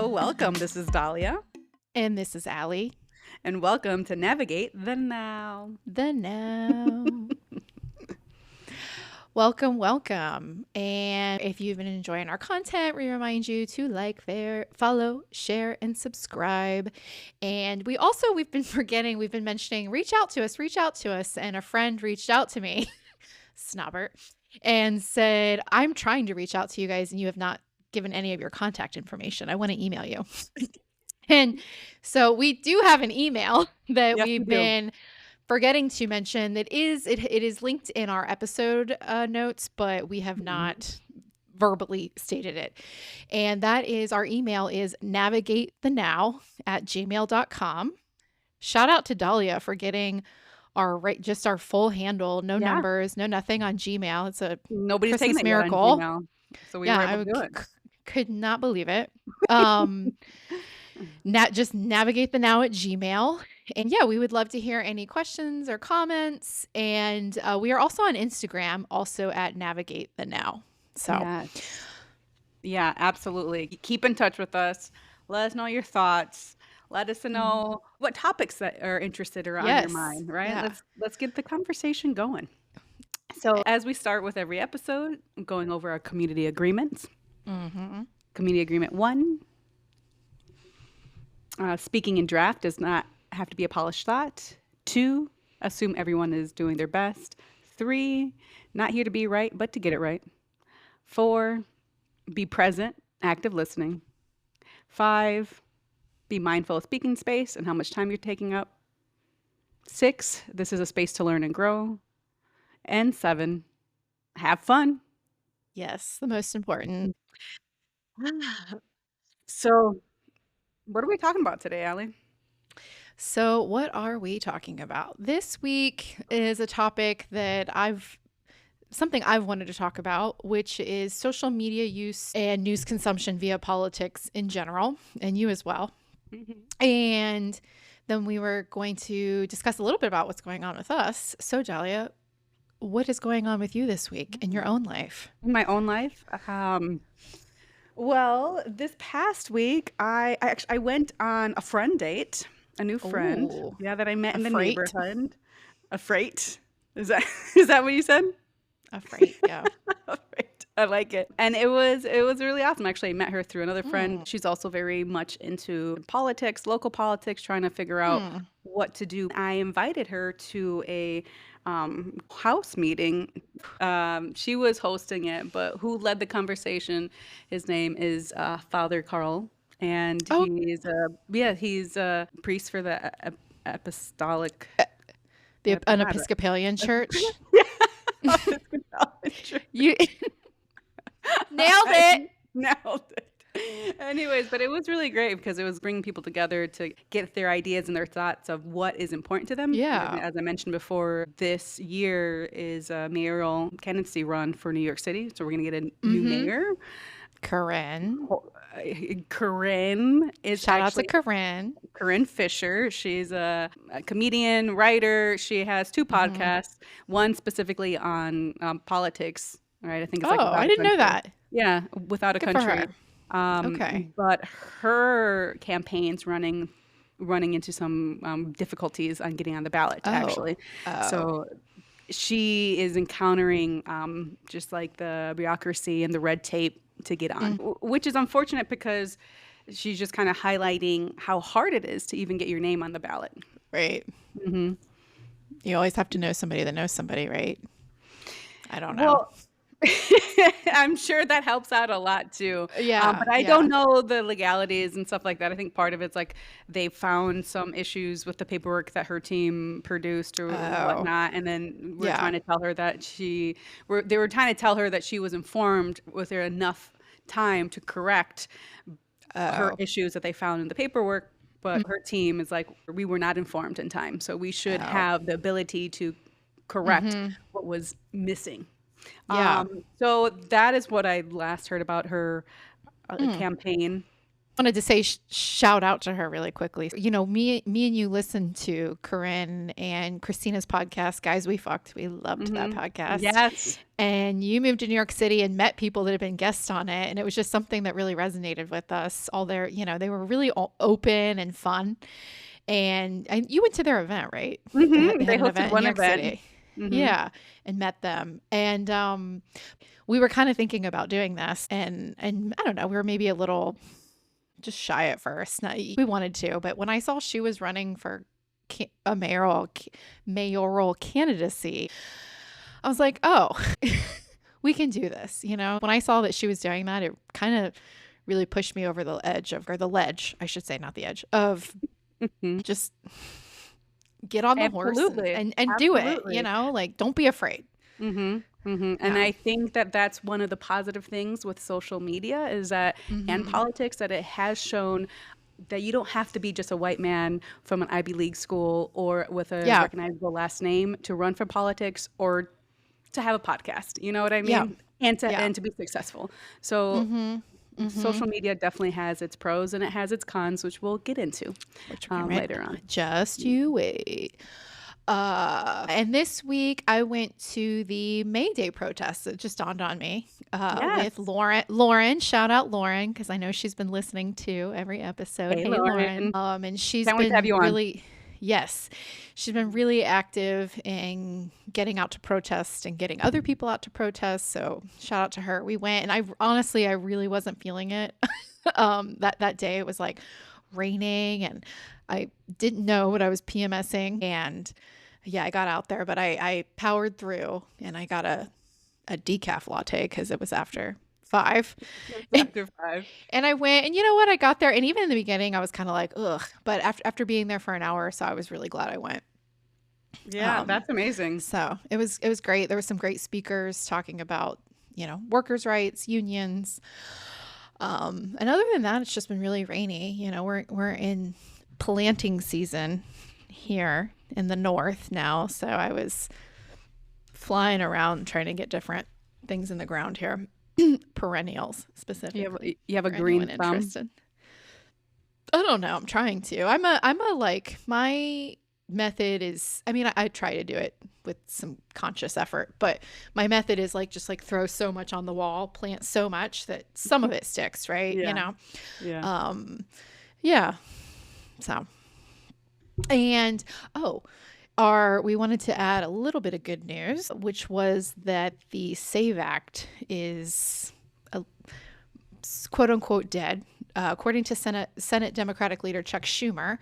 So, welcome. This is Dahlia, And this is Allie. and welcome to Navigate the Now. The Now. Welcome. And if you've been enjoying our content, we remind you to like, follow, share, and subscribe. And we've been mentioning, reach out to us. And a friend reached out to me, Snobbert, and said, I'm trying to reach out to you guys and you have not given any of your contact information. I want to email you. And so we do have an email that Yes, we we've do. been forgetting to mention that it is linked in our episode notes, but we have not verbally stated it. And that is, our email is navigatethenow@gmail.com. Shout out to Dahlia for getting just our full handle, no Yeah. numbers, no nothing on Gmail. It's a Nobody's taking Christmas it yet on miracle. Gmail, so we Yeah, were I able to do it. could not believe it. Just navigate the now at Gmail. And yeah, we would love to hear any questions or comments. And we are also on Instagram, also at Navigate the Now. So Yes. Yeah, absolutely. Keep in touch with us. Let us know your thoughts. Let us know what topics that are interested or on your yes, mind, right? yeah. Let's get the conversation going. So, as we start with every episode, going over our community agreements. Mm-hmm. Community Agreement 1. Speaking in draft does not have to be a polished thought. 2, assume everyone is doing their best. 3, not here to be right, but to get it right. 4, be present, active listening. 5, be mindful of speaking space and how much time you're taking up. 6, this is a space to learn and grow. And 7, have fun. Yes, the most important. So, what are we talking about today, Allie? So, what are we talking about? This week is a topic that something I've wanted to talk about, which is social media use and news consumption via politics in general, and you as well. And then we were going to discuss a little bit about what's going on with us. So, Dahlia, what is going on with you this week in your own life? In my own life, well, this past week, I went on a friend date, a new friend, Ooh, that I met a in the freight? neighborhood. A freight? Is that is that what you said? A freight, yeah. A freight. I like it. And it was really awesome. Actually, I met her through another friend. She's also very much into politics, local politics, trying to figure out what to do. I invited her to a house meeting. She was hosting it, but who led the conversation? His name is Father Carl, and Oh, he's a priest for the apostolic. an Episcopalian church. You nailed it. Nailed it. Anyways, but it was really great because it was bringing people together to get their ideas and their thoughts of what is important to them. Yeah. As I mentioned before, this year is a mayoral candidacy run for New York City. So we're going to get a new mayor. Corinne. Corinne is Shout out to actually Corinne. Corinne Fisher. She's a comedian, writer. She has 2 podcasts, one specifically on politics, right? I think it's like Oh, Without I a didn't know Country. that. Yeah, Without a Good for Country. her. Okay. But her campaign's running into some difficulties on getting on the ballot, actually. Oh. So she is encountering just like the bureaucracy and the red tape to get on, which is unfortunate because she's just kind of highlighting how hard it is to even get your name on the ballot. Right. Mm-hmm. You always have to know somebody that knows somebody, right? I don't know. Well, I'm sure that helps out a lot too. Yeah. But I don't know the legalities and stuff like that. I think part of it's like they found some issues with the paperwork that her team produced or whatnot, and then we're trying to tell her that they were trying to tell her that she was informed. Was there enough time to correct her issues that they found in the paperwork? But her team is like, we were not informed in time, so we should have the ability to correct what was missing. Yeah. So that is what I last heard about her campaign. Wanted to say shout out to her really quickly. You know, me and you listened to Corinne and Christina's podcast, Guys We Fucked. We loved that podcast. Yes. And you moved to New York City and met people that had been guests on it. And it was just something that really resonated with us. All their, you know, they were really open and fun. And you went to their event, right? They had an hosted event in one New York event. City. Yeah. And met them. And we were kind of thinking about doing this. And I don't know, we were maybe a little just shy at first. We wanted to, but when I saw she was running for a mayoral candidacy, I was like, oh, we can do this. You know, when I saw that she was doing that, it kind of really pushed me over the edge or the ledge, I should say, not the edge of just get on the horse and do it, you know, like, don't be afraid. And I think that that's one of the positive things with social media is that, and politics, that it has shown that you don't have to be just a white man from an Ivy League school or with a recognizable last name to run for politics or to have a podcast. You know what I mean? And to be successful. So social media definitely has its pros and it has its cons, which we'll get into later on. Just you wait. And this week I went to the May Day protests. It just dawned on me with Lauren. Shout out Lauren, because I know she's been listening to every episode. Hey Lauren. And she's been really, she's been really active in getting out to protest and getting other people out to protest. So shout out to her. We went, and I really wasn't feeling it. That day it was like raining, and I didn't know what I was PMSing, and I got out there, but I powered through, and I got a decaf latte because it was after 5. And I went, and you know what? I got there, and even in the beginning, I was kind of like, ugh. But after being there for an hour or so, I was really glad I went. Yeah, that's amazing. So it was great. There were some great speakers talking about, you know, workers' rights, unions. And other than that, it's just been really rainy. You know, we're in planting season here in the north now, so I was flying around trying to get different things in the ground here. Perennials specifically. You have a green thumb? Interested. I don't know. I'm trying to. I'm a like, my method is, I mean, I try to do it with some conscious effort, but my method is like, just like throw so much on the wall, plant so much that some of it sticks, right? You know? So, and we wanted to add a little bit of good news, which was that the SAVE Act is quote unquote dead. According to Senate Democratic leader Chuck Schumer,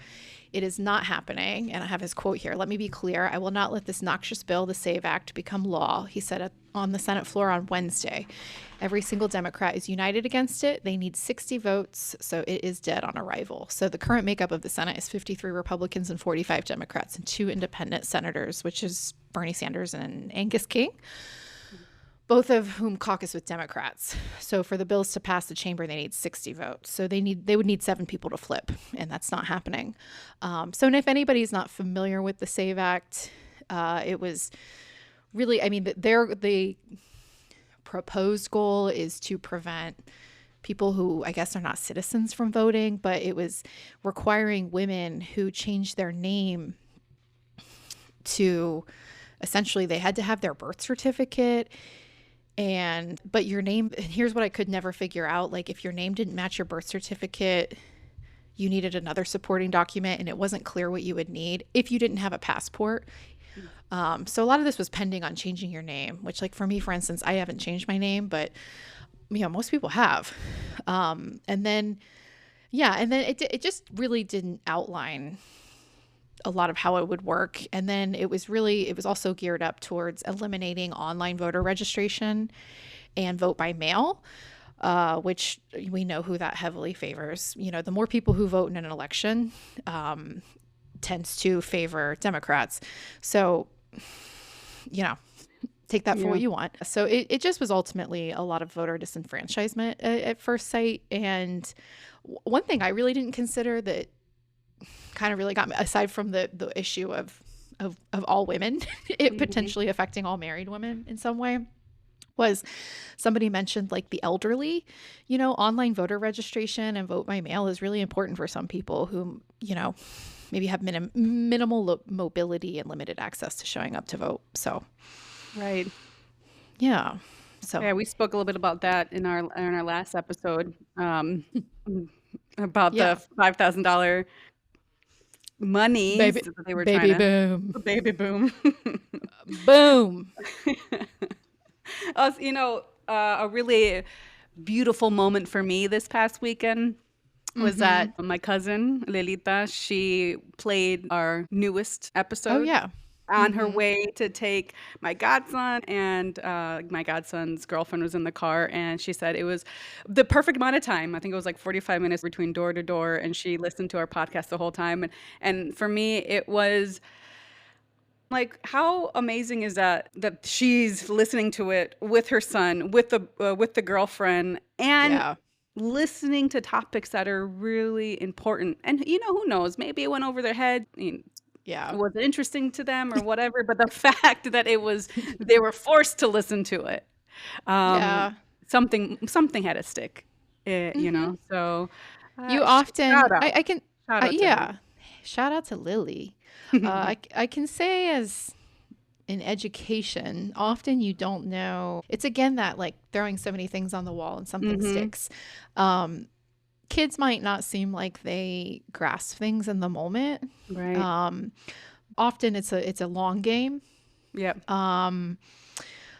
it is not happening. And I have his quote here. "Let me be clear. I will not let this noxious bill, the SAVE Act, become law," he said on the Senate floor on Wednesday. "Every single Democrat is united against it. They need 60 votes, so it is dead on arrival." So the current makeup of the Senate is 53 Republicans and 45 Democrats and 2 independent senators, which is Bernie Sanders and Angus King, both of whom caucus with Democrats. So for the bills to pass the chamber, they need 60 votes. So they would need 7 people to flip, and that's not happening. So if anybody's not familiar with the SAVE Act, it was really, I mean, the proposed goal is to prevent people who I guess are not citizens from voting, but it was requiring women who changed their name to, essentially they had to have their birth certificate. But your name, and here's what I could never figure out, like if your name didn't match your birth certificate, you needed another supporting document, and it wasn't clear what you would need if you didn't have a passport. So a lot of this was pending on changing your name, which, like for me, for instance, I haven't changed my name, but you know, most people have. And then it just really didn't outline a lot of how it would work. And then it was also geared up towards eliminating online voter registration and vote by mail, which we know who that heavily favors. You know, the more people who vote in an election tends to favor Democrats. So, you know, take that for what you want. So it just was ultimately a lot of voter disenfranchisement at first sight. And one thing I really didn't consider that kind of really got me, aside from the issue of all women, it potentially affecting all married women in some way, was somebody mentioned like the elderly, online voter registration and vote by mail is really important for some people who, maybe have minimal mobility and limited access to showing up to vote. So, Right. yeah. So Yeah, we spoke a little bit about that in our last episode, about yeah, the $5,000 monies baby, that they were trying baby to boom, baby boom. boom. A really beautiful moment for me this past weekend was that my cousin Lelita, she played our newest Oh episode yeah. on her way to take my godson, and my godson's girlfriend was in the car, and she said it was the perfect amount of time. I think it was like 45 minutes between door to door, and she listened to our podcast the whole time. And for me, it was like, how amazing is that she's listening to it with her son, with the girlfriend, and Yeah. listening to topics that are really important. And who knows? Maybe it went over their head. Yeah. It wasn't interesting to them or whatever, but the fact that they were forced to listen to it, Yeah. something had to stick, Mm-hmm. So You shout often, out, I can, shout out to her. yeah. Shout out to Lily. I can say as in education, often you don't know. It's again that like throwing so many things on the wall and something Hmm. sticks. Kids might not seem like they grasp things in the moment. Right. Um, Often it's a long game. Yep.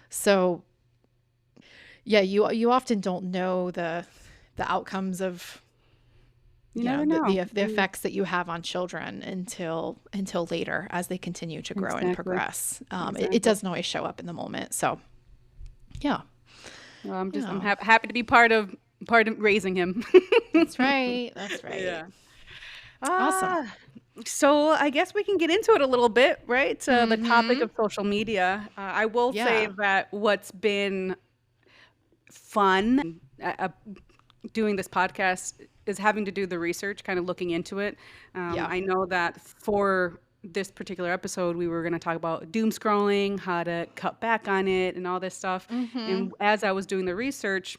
So yeah, you often don't know the outcomes of You never know. the effects that you have on children until later as they continue to grow and Exactly. progress. Exactly. It doesn't always show up in the moment. So yeah, Well, I'm yeah, happy to be part of raising him. that's right. That's right. Yeah. Awesome. So I guess we can get into it a little bit, right? The topic Mm-hmm. of social media. I will say Yeah. that what's been fun doing this podcast is having to do the research, kind of looking into it. Yeah. I know that for this particular episode, we were going to talk about doom scrolling, how to cut back on it, and all this stuff. Mm-hmm. And as I was doing the research,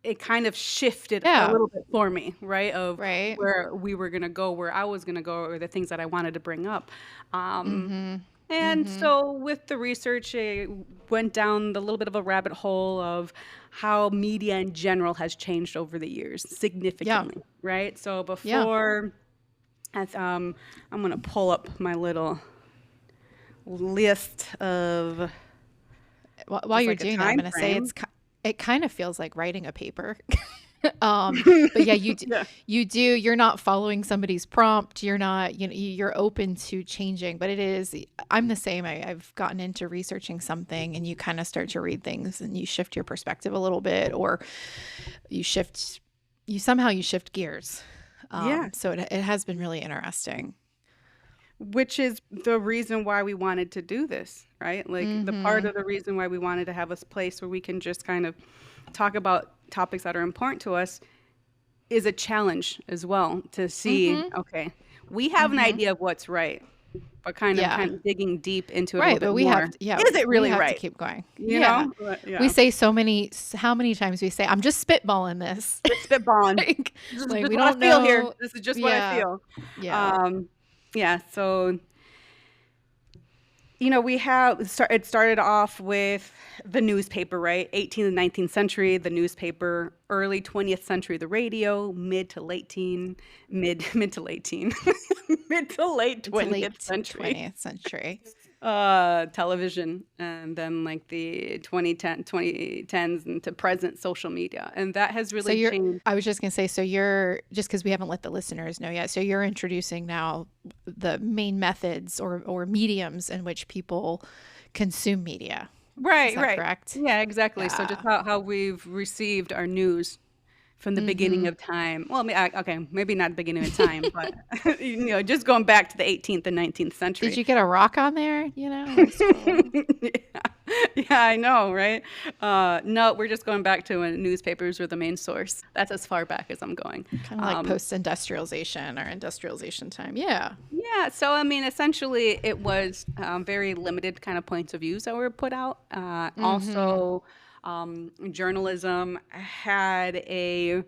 it kind of shifted a Yeah. little bit for me, right? Of Right. where we were going to go, where I was going to go, or the things that I wanted to bring up. Mm-hmm. And Mm-hmm. so with the research, I went down the little bit of a rabbit hole of how media in general has changed over the years significantly, right? So Yeah. before, I'm going to pull up my little list of While just you're like a doing that, I'm time going to say frame. it kind of feels like writing a paper. But yeah, Yeah. you're not following somebody's prompt. You're not, you're open to changing, but I'm the same. I've gotten into researching something and you kind of start to read things and you shift your perspective a little bit, or you shift gears. Yeah. So it has been really interesting. Which is the reason why we wanted to do this, right? Like the part Mm-hmm. of the reason why we wanted to have a place where we can just kind of talk about topics that are important to us is a challenge as well to see, Mm-hmm. okay, we have an Mm-hmm. idea of what's right, but kind Yeah. of digging deep into it a little Right. bit But we have more. to, yeah, Is it we really have to right? keep going. You Yeah. know? We Yeah. say how many times we say, I'm just spitballing this. Just spitballing. like, This is like just we what I don't feel here. know. This is just what I Yeah. feel. Yeah. Yeah, so it started off with the newspaper, right? 18th and 19th century, the newspaper, early 20th century, the radio, mid to late teen, mid to late teen, mid to late It's late 20th century, 20th century. television, and then like the 2010s into present social media. And that has So really changed. I was just going to say, so you're, just because we haven't let the listeners know yet, so you're introducing now the main methods or mediums in which people consume media. Is Right, that right. correct? Yeah, exactly. So just Yeah. how we've received our news from the beginning of time. Well, okay, maybe not the beginning of time, but just going back to the 18th and 19th century. Did you get a rock on there? Scroll. Yeah, I know, right? No, we're just going back to when newspapers were the main source. That's as far back as I'm going. Kind of like post-industrialization or industrialization time. Yeah. Yeah. So, I mean, essentially, it was very limited kind of points of views that were put out. Also, journalism had they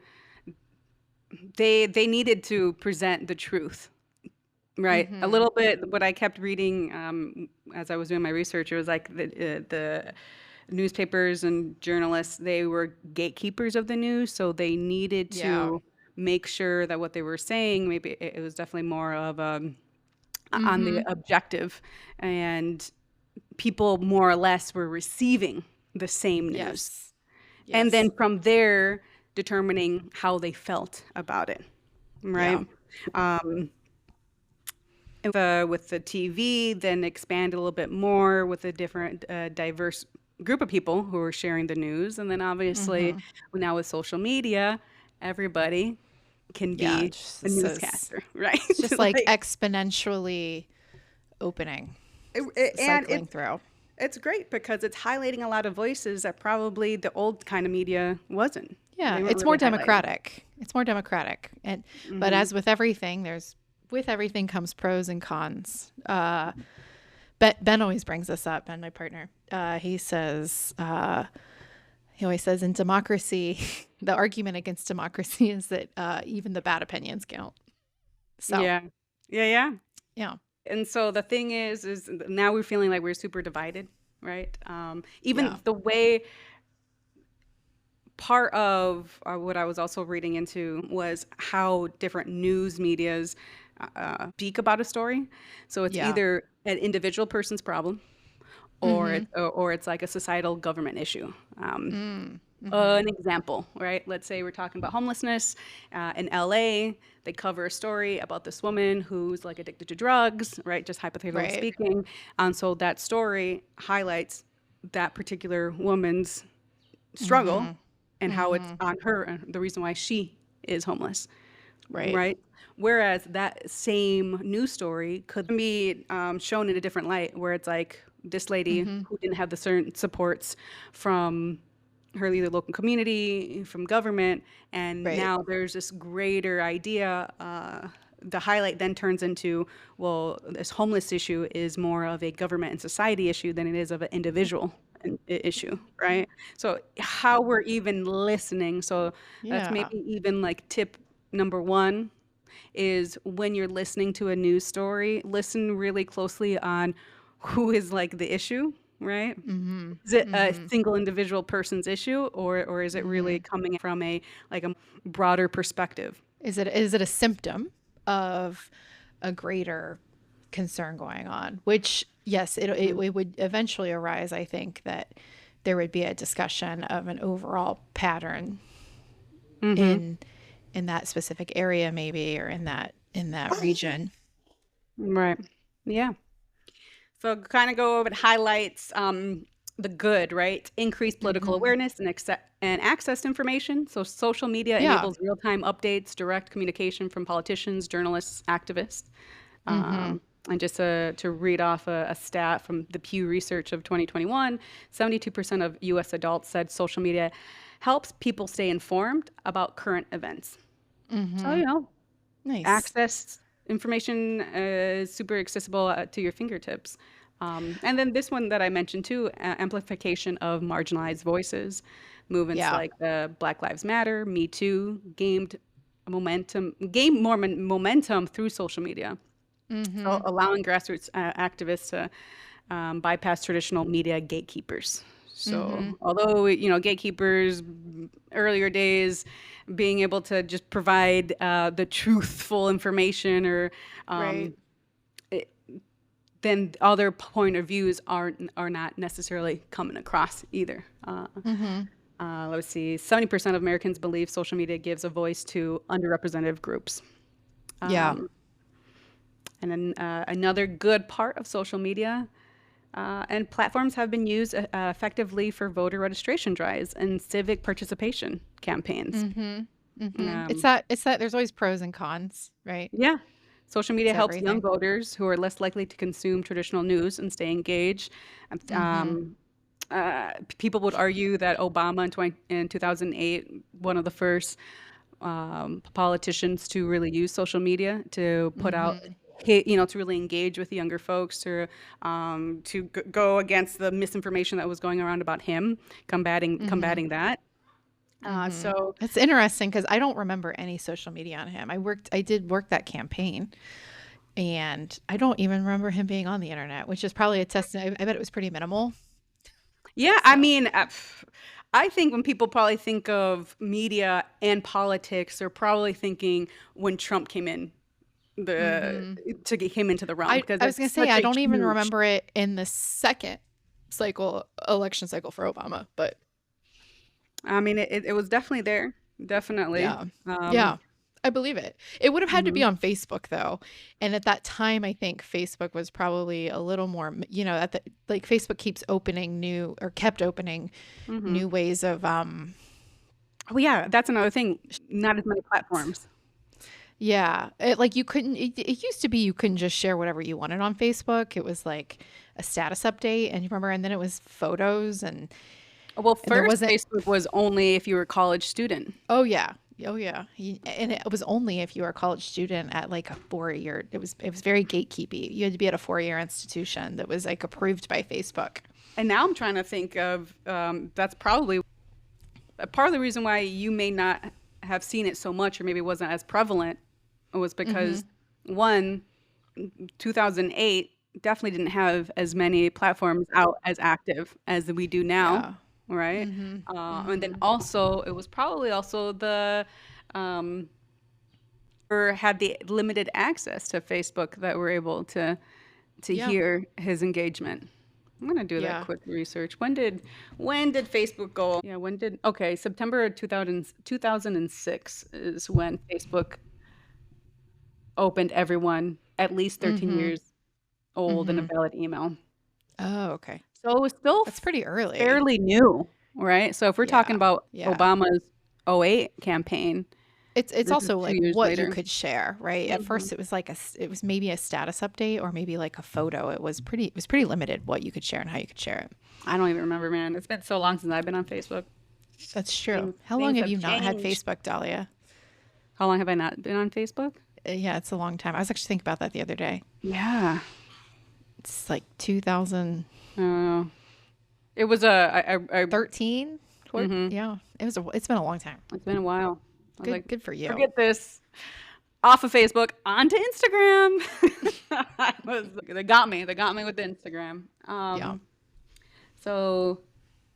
needed to present the truth. Right. A little bit what I kept reading as I was doing my research, it was like the newspapers and journalists, they were gatekeepers of the news. So they needed to make sure that what they were saying, maybe it was definitely more of on the objective, and people more or less were receiving the same news. Yes. And then from there, determining how they felt about it. Right. Yeah. With the TV, then expand a little bit more with a different diverse group of people who are sharing the news. And then obviously now with social media, everybody can be a newscaster, right? It's just like exponentially opening, cycling through. It's great because it's highlighting a lot of voices that probably the old kind of media wasn't. Yeah, it's more democratic. It's more democratic. And but as with everything, with everything comes pros and cons. Ben always brings this up, Ben, my partner. He always says in democracy, the argument against democracy is that even the bad opinions count. So yeah. And so the thing is now we're feeling like we're super divided, right? Even the way part of what I was also reading into was how different news medias speak about a story. So it's either an individual person's problem, or it's like a societal government issue. An example, right? Let's say we're talking about homelessness in LA. They cover a story about this woman who's like addicted to drugs, right? Just hypothetically speaking. And so that story highlights that particular woman's struggle and how it's on her and the reason why she is homeless, right? Whereas that same news story could be shown in a different light, where it's like this lady who didn't have the certain supports from her either local community, from government, and now there's this greater idea. The highlight then turns into, well, this homeless issue is more of a government and society issue than it is of an individual issue, right? So how we're even listening. So that's maybe even like tip number one is when you're listening to a news story, listen really closely on who is like the issue, right? Is it a single individual person's issue, or is it really coming from a broader perspective? Is it a symptom of a greater concern going on? Which, yes, it would eventually arise. I think that there would be a discussion of an overall pattern in that specific area, maybe, or in that region. Right. Yeah. So kind of go over the highlights, the good, right? Increased political awareness and access to information. So social media enables real-time updates, direct communication from politicians, journalists, activists. And just to read off a stat from the Pew Research of 2021, 72% of U.S. adults said social media helps people stay informed about current events. So, nice. Access information is super accessible to your fingertips. And then this one that I mentioned too, amplification of marginalized voices. Movements like the Black Lives Matter, Me Too, gained more momentum through social media. So allowing grassroots activists to bypass traditional media gatekeepers. So although, gatekeepers, earlier days, being able to just provide the truthful information or then other point of views are not necessarily coming across either. Let's see, 70% of Americans believe social media gives a voice to underrepresented groups. And then another good part of social media and platforms have been used effectively for voter registration drives and civic participation campaigns. It's Um, that there's always pros and cons, right? yeah. Social media It's helps young everything. voters who are less likely to consume traditional news and stay engaged. Mhm. Um, People would argue that Obama in 2008, one of the first politicians to really use social media to put out, Mhm. to really engage with the younger folks, to go against the misinformation that was going around about him, Mhm. combating that. Mhm. So It's interesting because I don't remember any social media on him. I did work that campaign, and I don't even remember him being on the internet, which is probably a testament. I bet it was pretty minimal. yeah, I So, mean, I think when people probably think of media and politics, they're probably thinking when Trump came in the mhm. came into the realm because I was gonna that's say such I a don't even huge. remember it in the second election cycle for Obama, but I mean, it was definitely there, definitely. yeah. Um, Yeah. I believe it. It would have had to be mhm, on Facebook though. And at that time, I think Facebook was probably a little more, at the like Facebook keeps opening new or kept opening mhm. new ways of Oh yeah, that's another thing. Not as many platforms. yeah, like you couldn't it used to be you couldn't just share whatever you wanted on Facebook. It was like a status update and you remember and then it was photos Well, and there first wasn't Facebook was only if you were a college student. oh yeah. Oh yeah. And it was only if you were a college student at like a 4 year. It was very gatekeepy. You had to be at a 4 year institution that was like approved by Facebook. And now I'm trying to think of that's probably a part of the reason why you may not have seen it so much or maybe it wasn't as prevalent was because Mhm. one, 2008 definitely didn't have as many platforms out as active as we do now, Yeah. right? Mhm. And then Mhm. also it was probably also the um, or had the limited access to Facebook that were able to Yeah. hear his engagement. I'm gonna do that Yeah. quick research. When did Facebook go? Yeah, okay, September 2006 is when Facebook opened everyone at least 13 Mhm. years old in a Mhm. valid email. Oh, okay. So it was still That's pretty early. fairly new, right? So if we're talking Yeah. about Yeah. Obama's '08 campaign, It's this is also 2 like years what you later. could share, right? At Mhm. first it was like it was maybe a status update or maybe like a photo. It was pretty limited what you could share and how you could share it. I don't even remember, man. It's been so long since I've been on Facebook. That's true. Things How long things have have you not had changed. Facebook, Dahlia? How long have I not been on Facebook? Yeah, it's a long time. I was actually thinking about that the other day. Yeah. It's like 2013. Uh, it was a mhm. Yeah, it's been a long time. It's been a while. I was like, Good for you. forget this. Off of Facebook, onto Instagram. They got me. They got me with Instagram. Yeah. So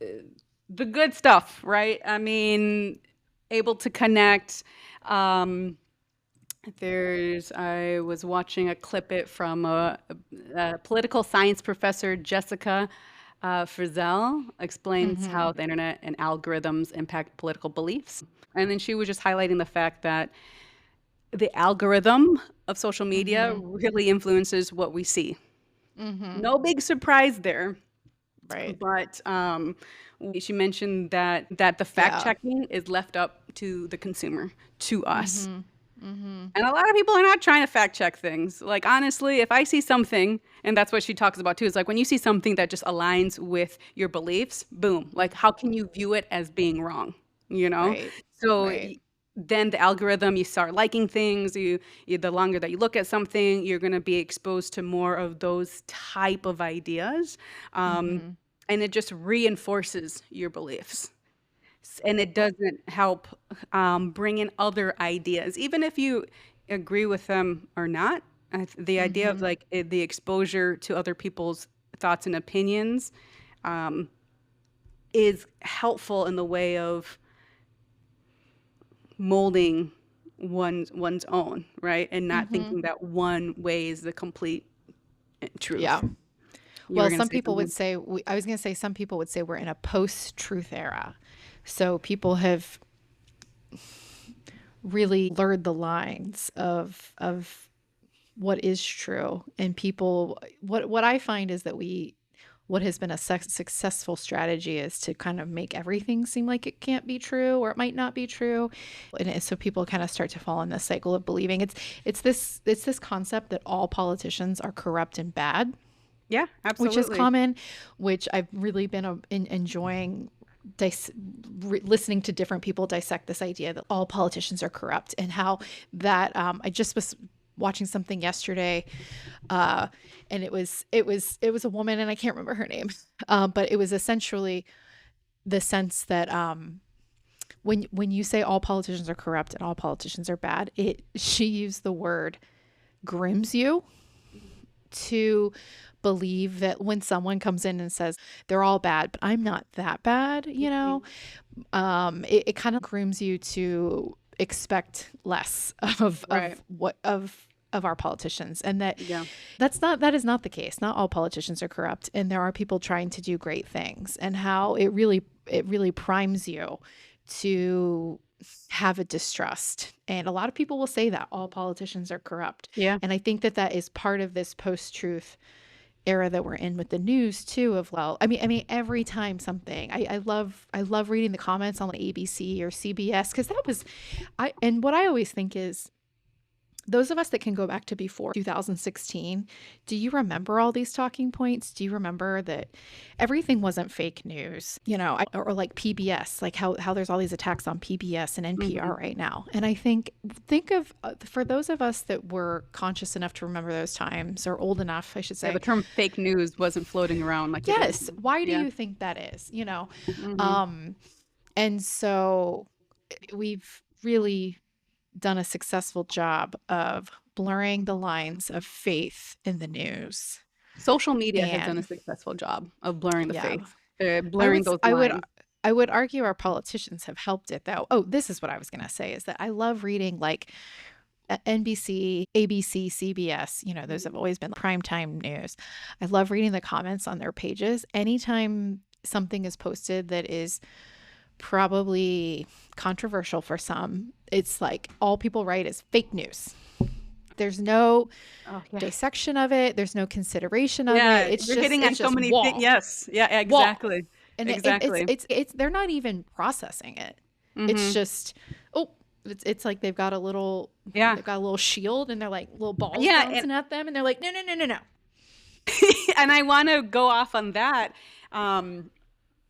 the good stuff, right? I mean, able to connect. Um, I was watching a clip it from a political science professor, Jessica Frizzell, explains how Mhm. the internet and algorithms impact political beliefs. And then she was just highlighting the fact that the algorithm of social media Mhm. really influences what we see. Mhm. No big surprise there, Right. but she mentioned that the fact Yeah. checking is left up to the consumer, to us. Mhm. Mhm. And a lot of people are not trying to fact check things. Like, honestly, if I see something, and that's what she talks about too, is like when you see something that just aligns with your beliefs, boom, like how can you view it as being wrong? You know? Right. So Right. then the algorithm, you start liking things, the longer that you look at something, you're going to be exposed to more of those type of ideas. Um, Mhm. and it just reinforces your beliefs and it doesn't help bring in other ideas, even if you agree with them or not. The idea of Mhm. like the exposure to other people's thoughts and opinions um, is helpful in the way of molding one's own, right? And not Mhm. thinking that one way is the complete truth. Yeah. You were Well, gonna some say people would something. say I was going to say some people would say we're in a post-truth era. So people have really blurred the lines of what is true and people what I find is that what has been a successful strategy is to kind of make everything seem like it can't be true or it might not be true. And so people kind of start to fall in this cycle of believing it's this concept that all politicians are corrupt and bad. Yeah, absolutely. Which is common, which I've really been enjoying listening to different people dissect this idea that all politicians are corrupt, and how that I just was watching something yesterday, and it was a woman, and I can't remember her name, but it was essentially the sense that when you say all politicians are corrupt and all politicians are bad, she used the word grims you to believe that when someone comes in and says they're all bad, but I'm not that bad, you know, it kind of grooms you to expect less of our politicians, and that is not the case. Not all politicians are corrupt, and there are people trying to do great things, and how it really primes you to have a distrust. And a lot of people will say that all politicians are corrupt. Yeah. And I think that is part of this post-truth era that we're in with the news too, of, well, I mean, every time something, I love reading the comments on ABC or CBS, because and what I always think is, those of us that can go back to before 2016, do you remember all these talking points? Do you remember that everything wasn't fake news, you know, or like PBS, like how there's all these attacks on PBS and NPR right now. And I think of, for those of us that were conscious enough to remember those times, or old enough, I should say. Yeah, the term fake news wasn't floating around like yes. Why do you think that is? You know, and so we've really done a successful job of blurring the lines of faith in the news. Social media has done a successful job of blurring the faith, blurring those lines. I would argue our politicians have helped it, though. Oh, this is what I was going to say, is that I love reading like NBC, ABC, CBS, you know, those have always been primetime news. I love reading the comments on their pages. Anytime something is posted that is probably controversial for some, it's like all people write is fake news. There's no dissection of it. There's no consideration of it. It's you're just hitting on so many things. Yes. Yeah, exactly. Wall. And exactly. It's they're not even processing it. It's just, it's like they've got a little shield, and they're like little balls bouncing at them, and they're like, no. And I want to go off on that.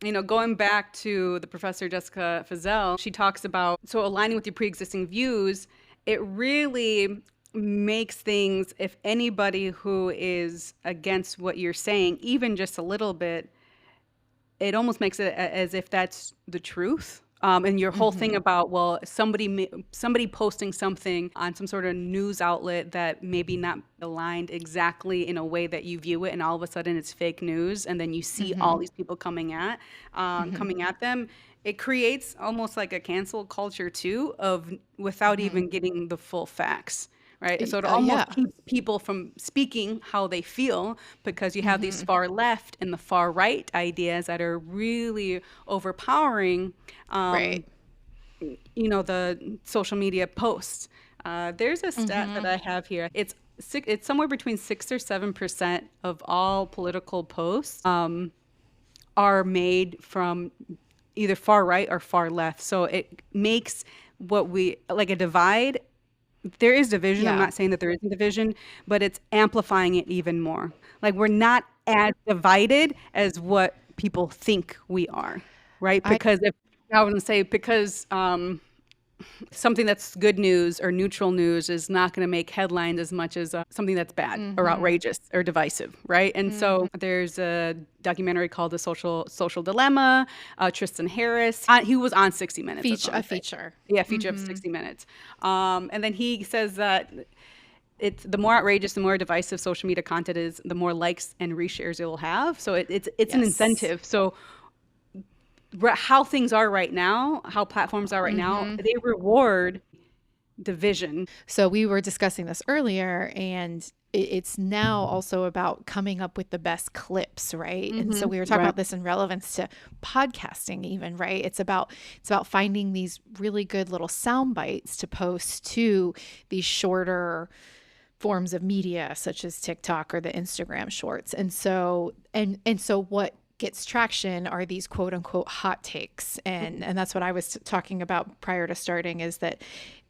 You know, going back to the Professor Jessica Fazell, she talks about, so aligning with your pre-existing views, it really makes things, if anybody who is against what you're saying, even just a little bit, it almost makes it as if that's the truth. And your whole thing about, well, somebody posting something on some sort of news outlet that maybe not aligned exactly in a way that you view it, and all of a sudden it's fake news, and then you see all these people coming at them. It creates almost like a cancel culture too, without even getting the full facts. Right. So it almost keeps people from speaking how they feel, because you have these far left and the far right ideas that are really overpowering, you know, the social media posts. There's a stat that I have here. It's somewhere between 6 or 7% of all political posts are made from either far right or far left. So it makes what we like a divide. There is division. I'm not saying that there isn't division, but it's amplifying it even more. Like, we're not as divided as what people think we are, right? Because because something that's good news or neutral news is not going to make headlines as much as something that's bad or outrageous or divisive, right? And so there's a documentary called The Social Dilemma. Tristan Harris, he was on 60 Minutes. Feature of 60 Minutes. And then he says that it's the more outrageous, the more divisive social media content is, the more likes and reshares it will have. So it's an incentive. So how things are right now, how platforms are right now, they reward division. So we were discussing this earlier, and it's now also about coming up with the best clips, right? And so we were talking about this in relevance to podcasting even, right? It's about finding these really good little sound bites to post to these shorter forms of media such as TikTok or the Instagram shorts. And so what gets traction are these quote unquote hot takes. And that's what I was talking about prior to starting, is that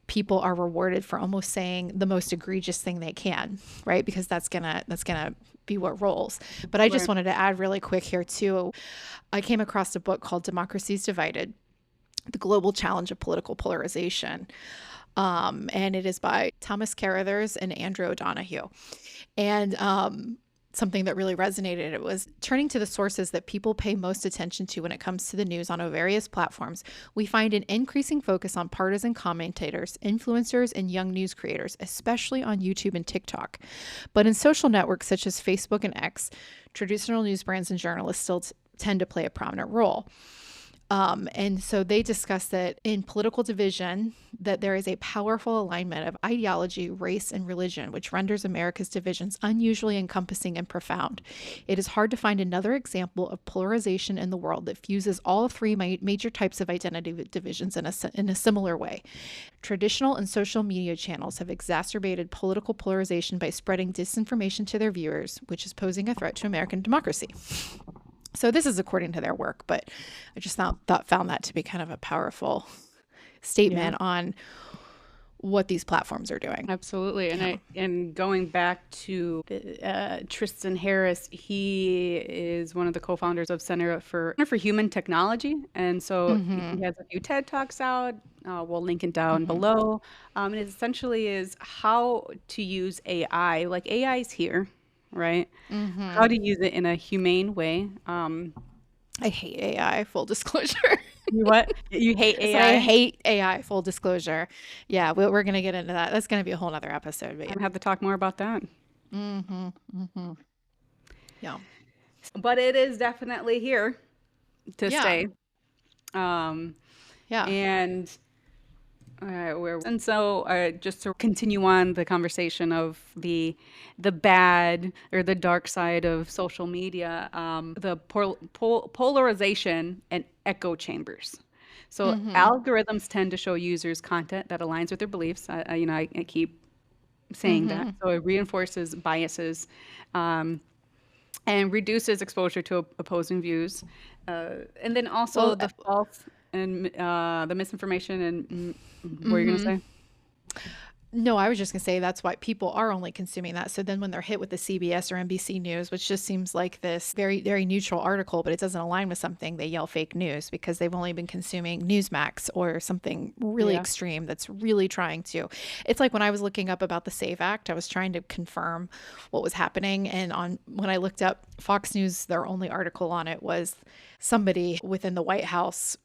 people are rewarded for almost saying the most egregious thing they can, right? Because that's gonna be what rolls. But I just wanted to add really quick here too. I came across a book called Democracies Divided: The Global Challenge of Political Polarization. And it is by Thomas Carruthers and Andrew O'Donoghue. And something that really resonated, it was turning to the sources that people pay most attention to when it comes to the news on various platforms. We find an increasing focus on partisan commentators, influencers, and young news creators, especially on YouTube and TikTok. But in social networks such as Facebook and X, traditional news brands and journalists still tend to play a prominent role. And so they discuss that in political division, that there is a powerful alignment of ideology, race, and religion, which renders America's divisions unusually encompassing and profound. It is hard to find another example of polarization in the world that fuses all three major types of identity divisions in a similar way. Traditional and social media channels have exacerbated political polarization by spreading disinformation to their viewers, which is posing a threat to American democracy. So this is according to their work, but I just found that to be kind of a powerful statement on what these platforms are doing. Absolutely. And going back to Tristan Harris, he is one of the co-founders of Center for Human Technology. And so he has a few TED Talks out. We'll link it down below. And it essentially is how to use AI. Like, AI is here, right? How to use it in a humane way. I hate AI, full disclosure. You what? You hate AI? So I hate AI, full disclosure. Yeah, we're going to get into that. That's going to be a whole other episode. But I have to talk more about that. Yeah. But it is definitely here to stay. And so just to continue on the conversation of the bad or the dark side of social media, the polarization and echo chambers. So algorithms tend to show users content that aligns with their beliefs. I keep saying that. So it reinforces biases and reduces exposure to opposing views. And then also the false and the misinformation and what are you going to say? No, I was just going to say that's why people are only consuming that. So then when they're hit with the CBS or NBC News, which just seems like this very, very neutral article, but it doesn't align with something, they yell fake news because they've only been consuming Newsmax or something really extreme that's really trying to. It's like when I was looking up about the SAVE Act, I was trying to confirm what was happening. And when I looked up Fox News, their only article on it was somebody within the White House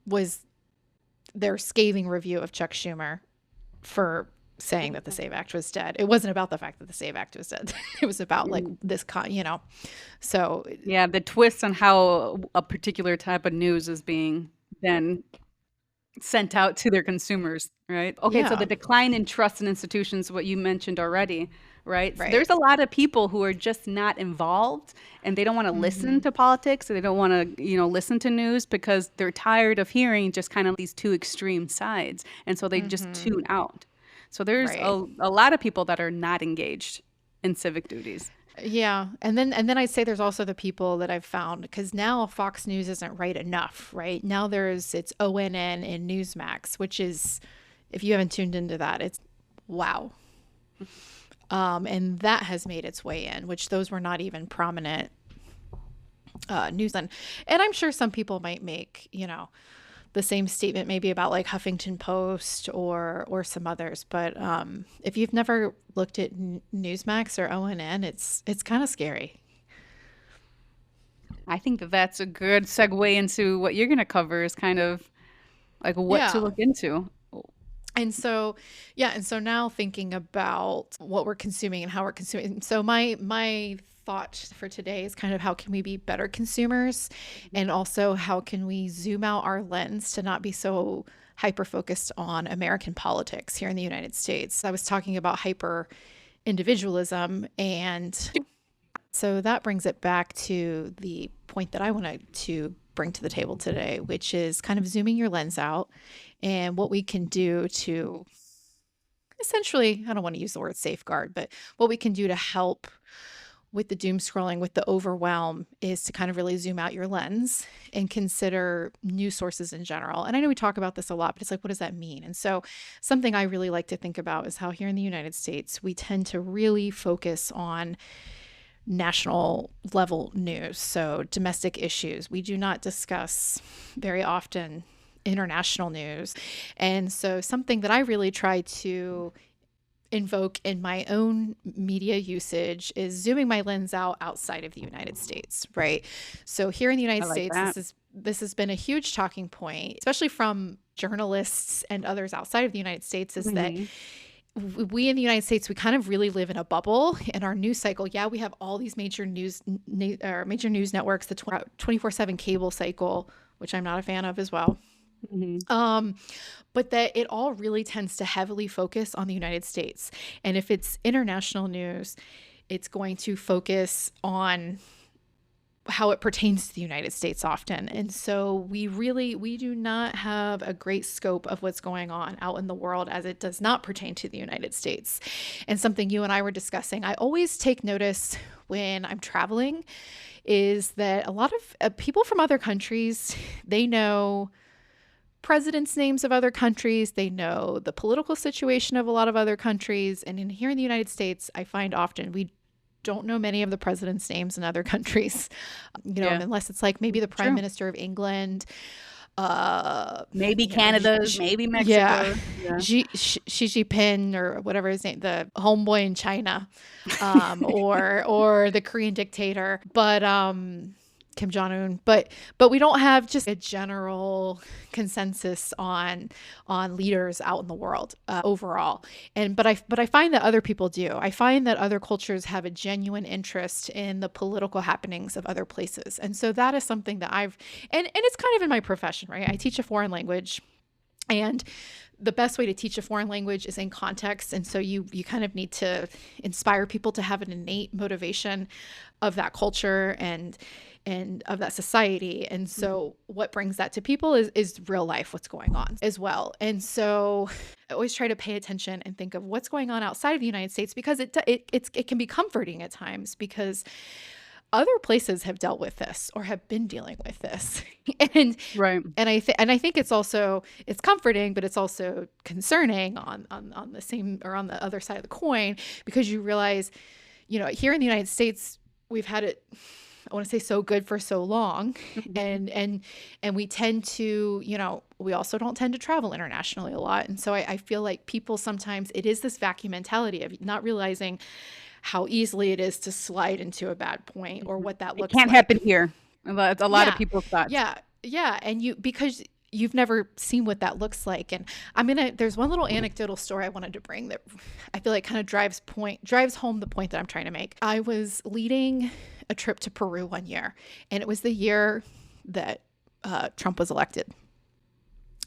was their scathing review of Chuck Schumer for saying that the SAVE Act was dead. It wasn't about the fact that the SAVE Act was dead. It was about like this, so. Yeah, the twist on how a particular type of news is being then sent out to their consumers, right? Okay, so the decline in trust in institutions, what you mentioned already, right? So there's a lot of people who are just not involved and they don't want to listen to politics. They don't want to, listen to news because they're tired of hearing just kind of these two extreme sides. And so they just tune out. So there's a lot of people that are not engaged in civic duties. Yeah. And then I'd say there's also the people that I've found, because now Fox News isn't right enough, right? Now it's ONN and Newsmax, which is, if you haven't tuned into that, it's wow. And that has made its way in, which those were not even prominent news. And I'm sure some people might make, the same statement maybe about like Huffington Post or some others. But if you've never looked at Newsmax or ONN, it's kind of scary. I think that's a good segue into what you're going to cover, is kind of like what to look into. And so now thinking about what we're consuming and how we're consuming. So my thought for today is kind of how can we be better consumers, and also how can we zoom out our lens to not be so hyper focused on American politics here in the United States. I was talking about hyper individualism, and so that brings it back to the point that I wanted to bring to the table today, which is kind of zooming your lens out and what we can do to essentially, I don't want to use the word safeguard, but what we can do to help with the doom scrolling, with the overwhelm, is to kind of really zoom out your lens and consider news sources in general. And I know we talk about this a lot, but it's like, what does that mean? And so something I really like to think about is how here in the United States, we tend to really focus on national level news. So domestic issues. We do not discuss very often international news. And so something that I really try to invoke in my own media usage is zooming my lens out outside of the United States, right? So here in the United I like States, that. this has been a huge talking point, especially from journalists and others outside of the United States, is that Mhm. we in the United States, we kind of really live in a bubble in our news cycle. Yeah, we have all these major news networks, the 24/7 cable cycle, which I'm not a fan of as well. Mhm. But that it all really tends to heavily focus on the United States. And if it's international news, it's going to focus on how it pertains to the United States often. And so we do not have a great scope of what's going on out in the world as it does not pertain to the United States. And something you and I were discussing, I always take notice when I'm traveling, is that a lot of people from other countries, they know presidents' names of other countries. They know the political situation of a lot of other countries. And here in the United States, I find often we don't know many of the presidents' names in other countries, Yeah. unless it's like maybe the Prime True. Minister of England, Maybe Canada's, maybe yeah, Mexico's. Yeah. Xi Jinping or whatever his name, the homeboy in China, or the Korean dictator, but Kim Jong-un, but we don't have just a general consensus on leaders out in the world overall. And but I find that other people do. I find that other cultures have a genuine interest in the political happenings of other places, and so that is something that and it's kind of in my profession, right? I teach a foreign language. And the best way to teach a foreign language is in context. And so you kind of need to inspire people to have an innate motivation of that culture and of that society. And so what brings that to people is real life, what's going on as well. And so I always try to pay attention and think of what's going on outside of the United States, because it can be comforting at times, because other places have dealt with this or have been dealing with this. and Right. I think it's comforting, but it's also concerning on the same, or on the other side of the coin, because you realize, here in the United States, we've had it, I want to say, so good for so long. Mhm. And we tend to, we also don't tend to travel internationally a lot. And so I feel like people sometimes, it is this vacuum mentality of not realizing how easily it is to slide into a bad point, or Mhm. what that It looks can't like. happen here. That's a lot of Yeah. people's thoughts. Yeah. Yeah. And because you've never seen what that looks like. And there's one little anecdotal story I wanted to bring that I feel like kind of drives home the point that I'm trying to make. I was leading a trip to Peru one year, and it was the year that Trump was elected.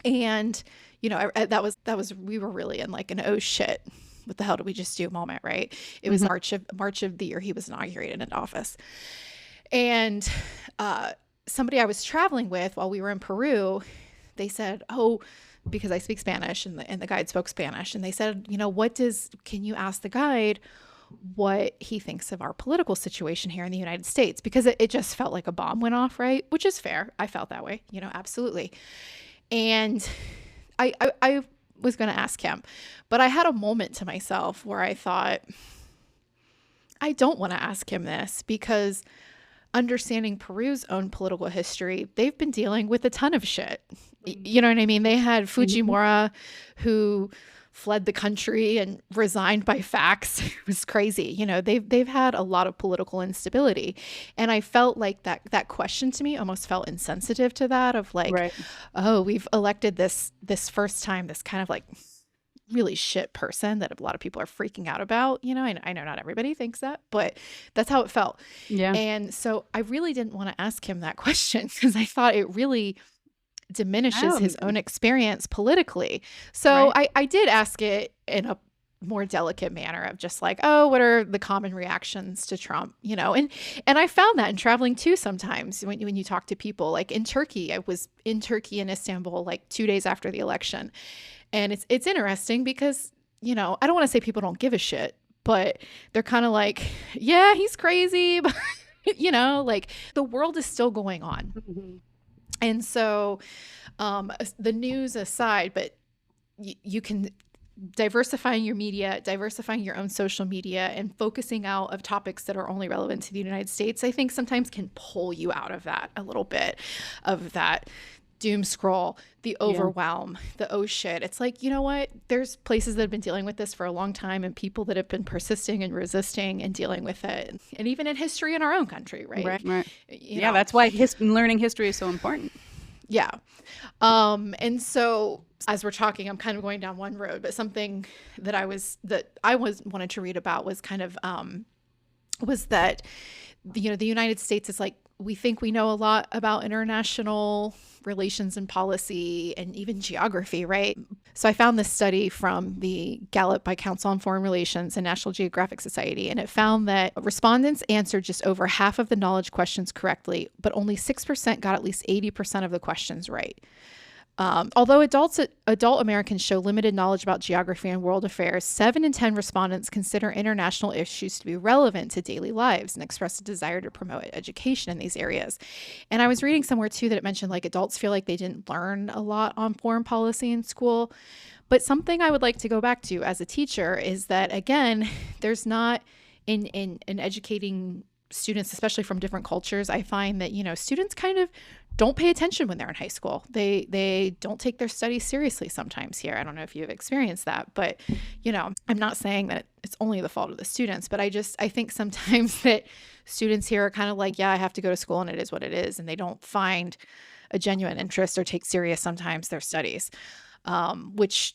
And, that was, we were really in like an, oh shit, what the hell did we just do moment, right? It was Mhm. March of the year he was inaugurated into office. And somebody I was traveling with while we were in Peru, they said, oh, because I speak Spanish, and the guide spoke Spanish, and they said, can you ask the guide what he thinks of our political situation here in the United States? Because it just felt like a bomb went off, right? Which is fair. I felt that way, absolutely. And I was going to ask him, but I had a moment to myself where I thought, I don't want to ask him this, because understanding Peru's own political history, they've been dealing with a ton of shit. You know what I mean? They had Mhm. Fujimori, who fled the country and resigned by fax. It was crazy. They've had a lot of political instability. And I felt like that question to me almost felt insensitive to that, of like, Right. oh, we've elected this first time, this kind of like really shit person that a lot of people are freaking out about. I know not everybody thinks that, but that's how it felt. Yeah. And so I really didn't want to ask him that question, because I thought it really diminishes Um, his own experience politically. So right. I did ask it in a more delicate manner of just like, oh, what are the common reactions to Trump? And I found that in traveling too, sometimes when you talk to people, like in Turkey, I was in Turkey in Istanbul like 2 days after the election. And it's interesting because I don't want to say people don't give a shit, but they're kind of like, yeah, he's crazy. But, like the world is still going on. Mhm. And so the news aside, but you can diversifying your media, diversifying your own social media, and focusing out of topics that are only relevant to the United States, I think sometimes can pull you out of that a little bit, of that doom scroll, the overwhelm, the oh shit. It's like, you know what? There's places that have been dealing with this for a long time, and people that have been persisting and resisting and dealing with it. And even in history in our own country, right? Right. That's why learning history is so important. Yeah. And so as we're talking, I'm kind of going down one road, but something that I wanted to read about was kind of, was that, the United States is like, we think we know a lot about international relations and policy and even geography, right? So I found this study from the Gallup by Council on Foreign Relations and National Geographic Society, and it found that respondents answered just over half of the knowledge questions correctly, but only 6% got at least 80% of the questions right. Although adult Americans show limited knowledge about geography and world affairs, 7 in 10 respondents consider international issues to be relevant to daily lives and express a desire to promote education in these areas. And I was reading somewhere too that it mentioned like adults feel like they didn't learn a lot on foreign policy in school. But something I would like to go back to as a teacher is that, again, there's not in educating students, especially from different cultures, I find that, students kind of don't pay attention when they're in high school. They don't take their studies seriously sometimes here. I don't know if you've experienced that, but, I'm not saying that it's only the fault of the students, but I think sometimes that students here are kind of like, yeah, I have to go to school and it is what it is. And they don't find a genuine interest or take serious sometimes their studies, which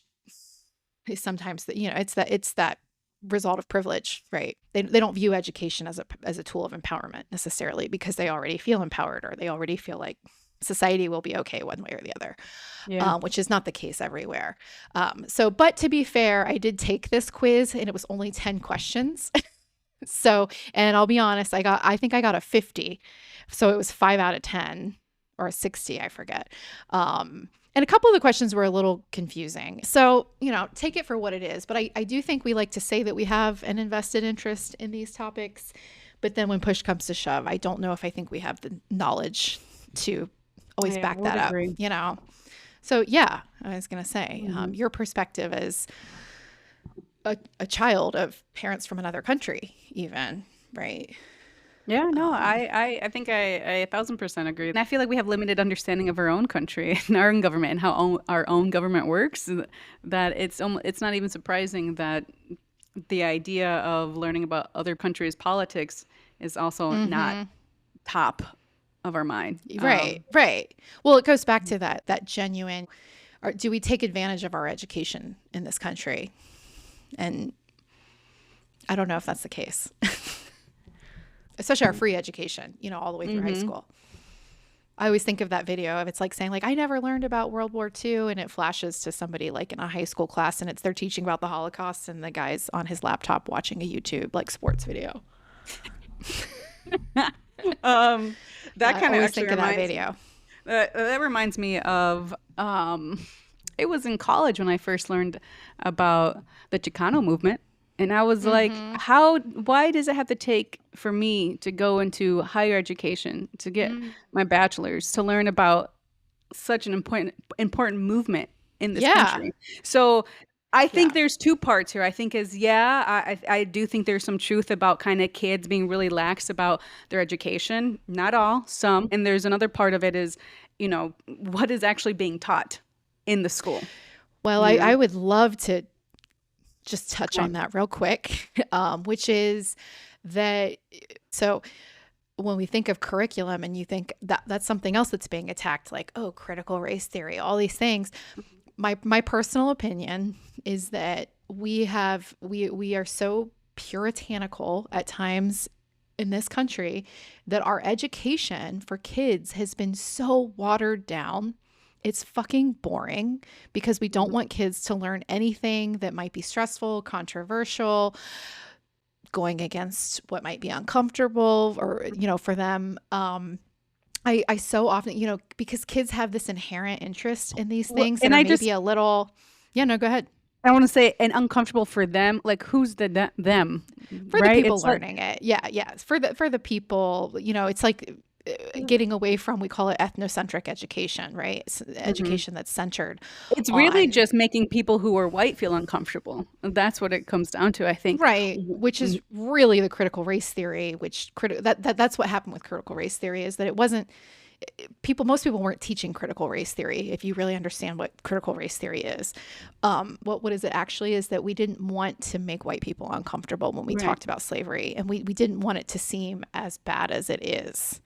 is sometimes that, it's that result of privilege, right? They don't view education as a tool of empowerment necessarily, because they already feel empowered, or they already feel like society will be okay one way or the other, which is not the case everywhere. But to be fair, I did take this quiz and it was only 10 questions. So, and I'll be honest, I think I got a 50. So it was 5 out of 10 or a 60, I forget. And a couple of the questions were a little confusing. So, take it for what it is. But I do think we like to say that we have an invested interest in these topics. But then when push comes to shove, I don't know if I think we have the knowledge to always back that up, So, yeah, I was going to say, your perspective as a child of parents from another country even, right? Yeah, no, I think I 1,000% agree. And I feel like we have limited understanding of our own country and our own government and how our own government works, that it's not even surprising that the idea of learning about other countries' politics is also not top of our mind. Right. Well, it goes back to that genuine, or do we take advantage of our education in this country? And I don't know if that's the case. Especially our free education, all the way through high school. I always think of that video of it's like saying like, I never learned about World War II, and it flashes to somebody like in a high school class and they're teaching about the Holocaust, and the guy's on his laptop watching a YouTube like sports video. That kind of actually think of that video. That reminds me of it was in college when I first learned about the Chicano movement. And I was like, why does it have to take for me to go into higher education, to get my bachelor's, to learn about such an important movement in this country? So I think there's two parts here. I think I do think there's some truth about kind of kids being really lax about their education. Not all, some. And there's another part of it is, what is actually being taught in the school. Well, I would love to just touch on that real quick, which is that, so when we think of curriculum and you think that's something else that's being attacked, like, oh, critical race theory, all these things, my personal opinion is that we are so puritanical at times in this country that our education for kids has been so watered down. It's fucking boring because we don't want kids to learn anything that might be stressful, controversial, going against what might be uncomfortable or, for them. I so often, because kids have this inherent interest in these things, and I may be a little, go ahead. I want to say, and uncomfortable for them. Like, who's the them, For the right? people It's like, learning it. Yeah, yeah. For the people, it's like getting away from, we call it ethnocentric education, right? It's mhm. education that's centered It's really on, just making people who are white feel uncomfortable. That's what it comes down to, I think. right, which is really the critical race theory, which that's what happened with critical race theory, is that it wasn't most people weren't teaching critical race theory. If you really understand what critical race theory is, what is it actually, is that we didn't want to make white people uncomfortable when we Right. talked about slavery, and we didn't want it to seem as bad as it is.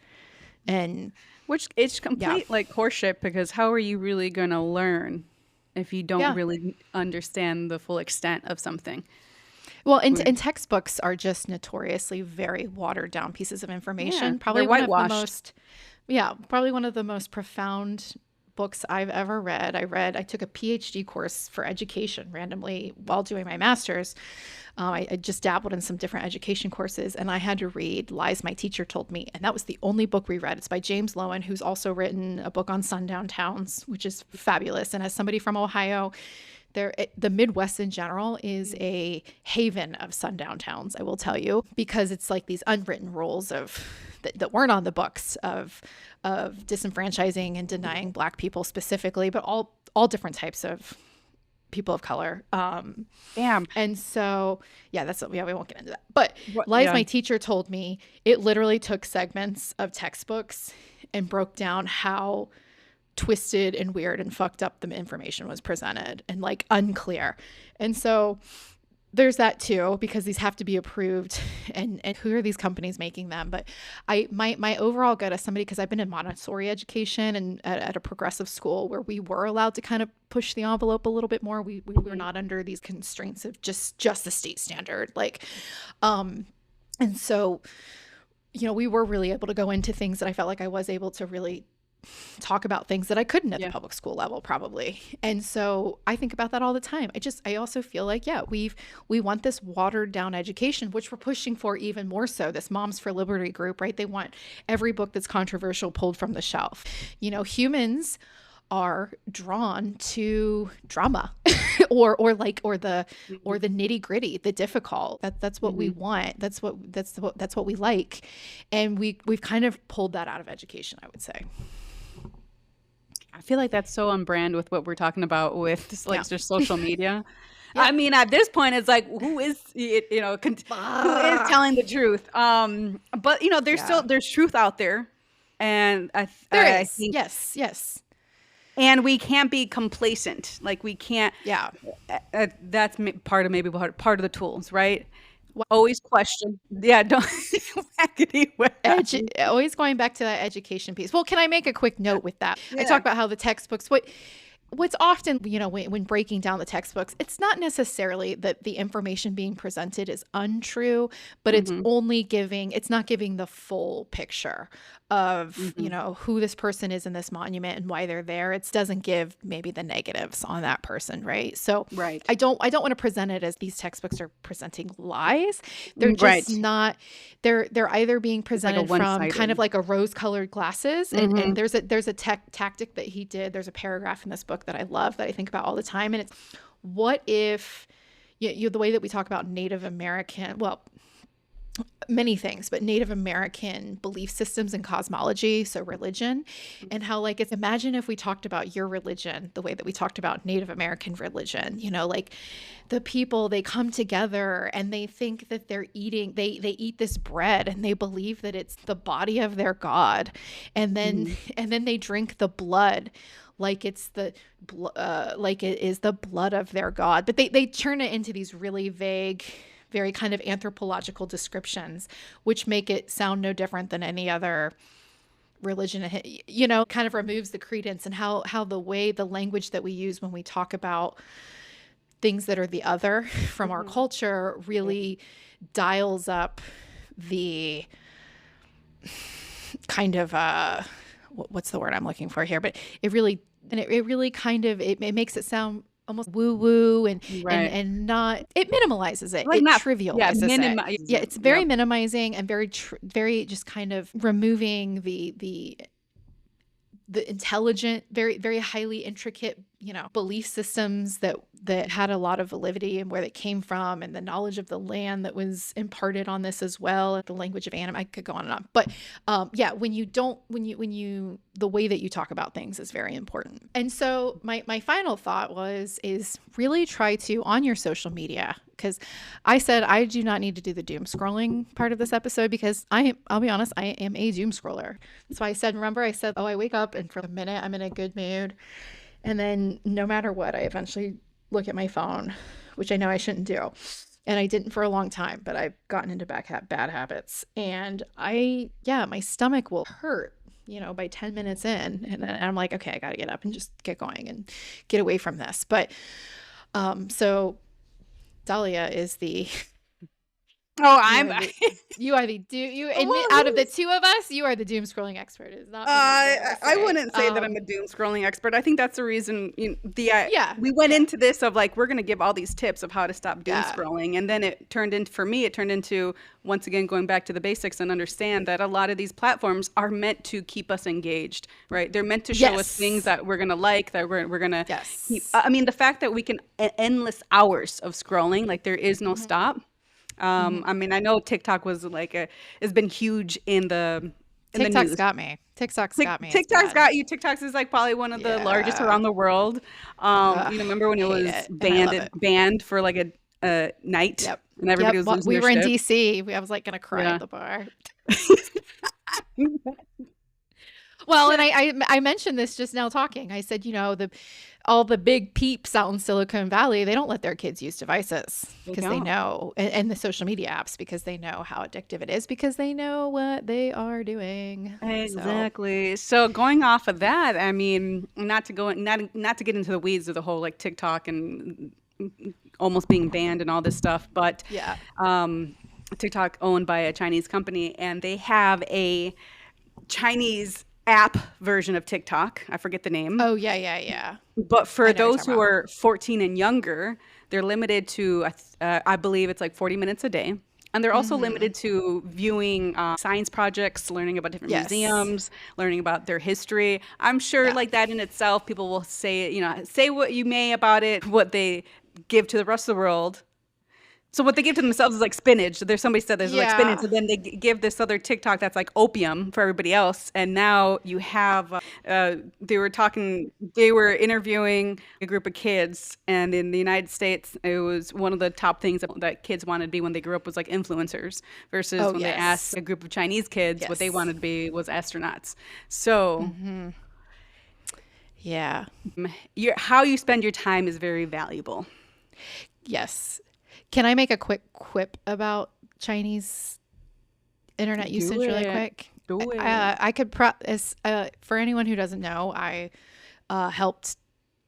And Which it's yeah, complete like horseshit because how are you really going to learn if you don't yeah. really understand the full extent of something? Well, We're- and textbooks are just notoriously very watered down pieces of Yeah, information. they're Probably one of the whitewashed. most, yeah, probably one of the most profound books I've ever read. I took a PhD course for education randomly while doing my master's. I just dabbled in some different education courses, and I had to read Lies My Teacher Told Me. And that was the only book we read. It's by James Lowen, who's also written a book on sundown towns, which is fabulous. And as somebody from Ohio, the Midwest in general is a haven of sundown towns, I will tell you, because it's like these unwritten rules that weren't on the books of disenfranchising and denying Black people specifically, but all different types of people of color. Damn. And so, yeah, we won't get into that. But What? Lies Yeah. My Teacher Told Me, it literally took segments of textbooks and broke down how twisted and weird and fucked up the information was presented and like unclear. And so there's that too, because these have to be approved, and who are these companies making them? But my overall gut as somebody, because I've been in Montessori education and at a progressive school where we were allowed to kind of push the envelope a little bit more. We were not under these constraints of just the state standard. Like, and so, we were really able to go into things that I felt like I was able to really talk about things that I couldn't at the Yeah. public school level, probably. And so I think about that all the time. I also feel like, yeah, we want this watered down education, which we're pushing for even more so. This Moms for Liberty group, right? They want every book that's controversial pulled from the shelf. Humans are drawn to drama or the nitty gritty, the difficult. That's what we want. That's what we like. And we've kind of pulled that out of education, I would say. I feel like that's so on brand with what we're talking about with just, like, Yeah. just social media. Yeah. I mean, at this point, it's like, who is who is telling the truth? But there's truth out there, and There I is. think, Yes. and we can't be complacent. Like we can't. Yeah. That's part of the tools, right? Always question. Yeah, don't wackety wackety. Always going back to that education piece. Well, can I make a quick note with that? I Yeah. talk about how the textbooks, what's often, when breaking down the textbooks, it's not necessarily that the information being presented is untrue, but it's not giving the full picture of, who this person is in this monument and why they're there. It doesn't give maybe the negatives on that person, right? So Right. I don't want to present it as these textbooks are presenting lies. They're Right. just not, they're either being presented from one-sided. kind of like a rose-colored glasses, and there's a tactic that he did. There's a paragraph in this book that I love, that I think about all the time, and it's, what if the way that we talk about Native American, well, many things, but Native American belief systems and cosmology, so religion, and how, like, it's, imagine if we talked about your religion the way that we talked about Native American religion. Like the people, they come together and they think that they're eating, they eat this bread and they believe that it's the body of their god, and then they drink the blood like it's like it is the blood of their god, but they turn it into these really vague, very kind of anthropological descriptions, which make it sound no different than any other religion, kind of removes the credence, and how the language that we use when we talk about things that are the other from our culture really dials up the kind of, what's the word I'm looking for here? But it really kind of, it makes it sound almost woo-woo and not, it minimalizes it. Like It not trivializes it. Yeah, it's very Yep. minimizing and very just kind of removing the intelligent, very, very highly intricate, belief systems that had a lot of validity and where they came from, and the knowledge of the land that was imparted on this as well, the language of anime. I could go on and on. But the way that you talk about things is very important. And so my final thought is really try to, on your social media, because I said I do not need to do the doom scrolling part of this episode, because I'll be honest, I am a doom scroller. So I said, I wake up and for a minute I'm in a good mood. And then no matter what, I eventually look at my phone, which I know I shouldn't do. And I didn't for a long time, but I've gotten into bad habits. And my stomach will hurt, by 10 minutes in. And I'm like, okay, I got to get up and just get going and get away from this. But so Dahlia is the... Oh, out of the two of us, you are the doom scrolling expert. It's not. I wouldn't say that I'm a doom scrolling expert. I think that's the reason we went into this of like, we're going to give all these tips of how to stop doom scrolling. And then it turned into, once again, going back to the basics and understand that a lot of these platforms are meant to keep us engaged, right? They're meant to show us things that we're going to like, that we're going to keep. I mean, the fact that we can endless hours of scrolling, like there is no stop. I mean, I know TikTok was has been huge in the TikTok's got me. TikTok's got me. TikTok's got you. TikTok's is like probably one of the largest around the world. Remember when it was banned for like a night, and everybody was losing we their were in shit? DC. I was like gonna cry at the bar. Well, and I mentioned this just now talking. I said, all the big peeps out in Silicon Valley, they don't let their kids use devices because they know, and the social media apps, because they know how addictive it is, because they know what they are doing. Exactly. So going off of that, I mean, not to get into the weeds of the whole like TikTok and almost being banned and all this stuff, but TikTok owned by a Chinese company, and they have a Chinese app version of TikTok. I forget the name. Oh, yeah. But for those who are 14 and younger, they're limited to, I believe it's like 40 minutes a day. And they're also limited to viewing science projects, learning about different museums, learning about their history. I'm sure like that in itself, people will say what you may about it, what they give to the rest of the world. So what they give to themselves is like spinach. Somebody said there's like spinach, and then they give this other TikTok that's like opium for everybody else. And now you have, they were interviewing a group of kids, and in the United States, it was one of the top things that kids wanted to be when they grew up was like influencers, versus when they asked a group of Chinese kids what they wanted to be was astronauts. So how you spend your time is very valuable. Yes. Can I make a quick quip about Chinese internet usage really quick? Do it. I could for anyone who doesn't know, I helped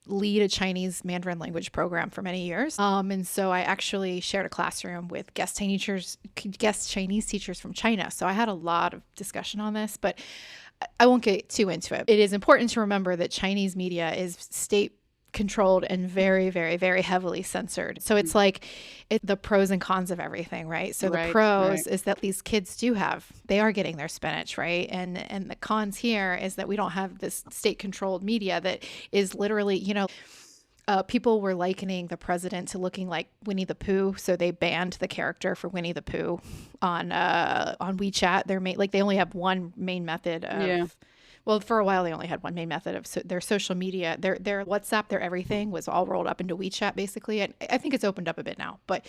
lead a Chinese Mandarin language program for many years. And so I actually shared a classroom with guest Chinese teachers from China. So I had a lot of discussion on this, but I won't get too into it. It is important to remember that Chinese media is state controlled and very, very, very heavily censored. So it's like the pros and cons of everything, right? So the pros is that these kids they are getting their spinach, right? And the cons here is that we don't have this state controlled media that is literally, people were likening the president to looking like Winnie the Pooh, so they banned the character for Winnie the Pooh on WeChat. They only have one main method of Well, for a while, they only had one main method of their social media. Their WhatsApp, their everything was all rolled up into WeChat, basically. And I think it's opened up a bit now. But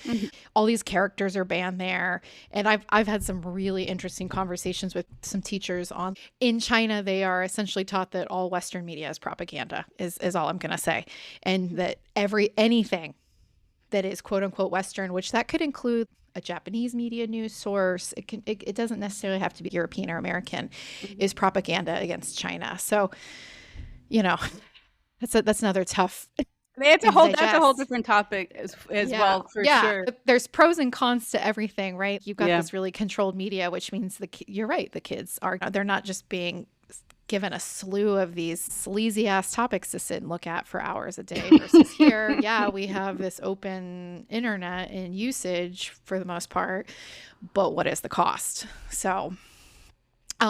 all these characters are banned there. And I've had some really interesting conversations with some teachers in China. They are essentially taught that all Western media is propaganda, is all I'm going to say. And that anything that is quote unquote Western, which that could include a Japanese media news source, it doesn't necessarily have to be European or American, is propaganda against China. So, that's another tough. That's a whole different topic as well, for sure. There's pros and cons to everything, right? You've got this really controlled media, which means you're right. The kids they're not just being given a slew of these sleazy ass topics to sit and look at for hours a day versus here. We have this open internet and usage for the most part, but what is the cost? So,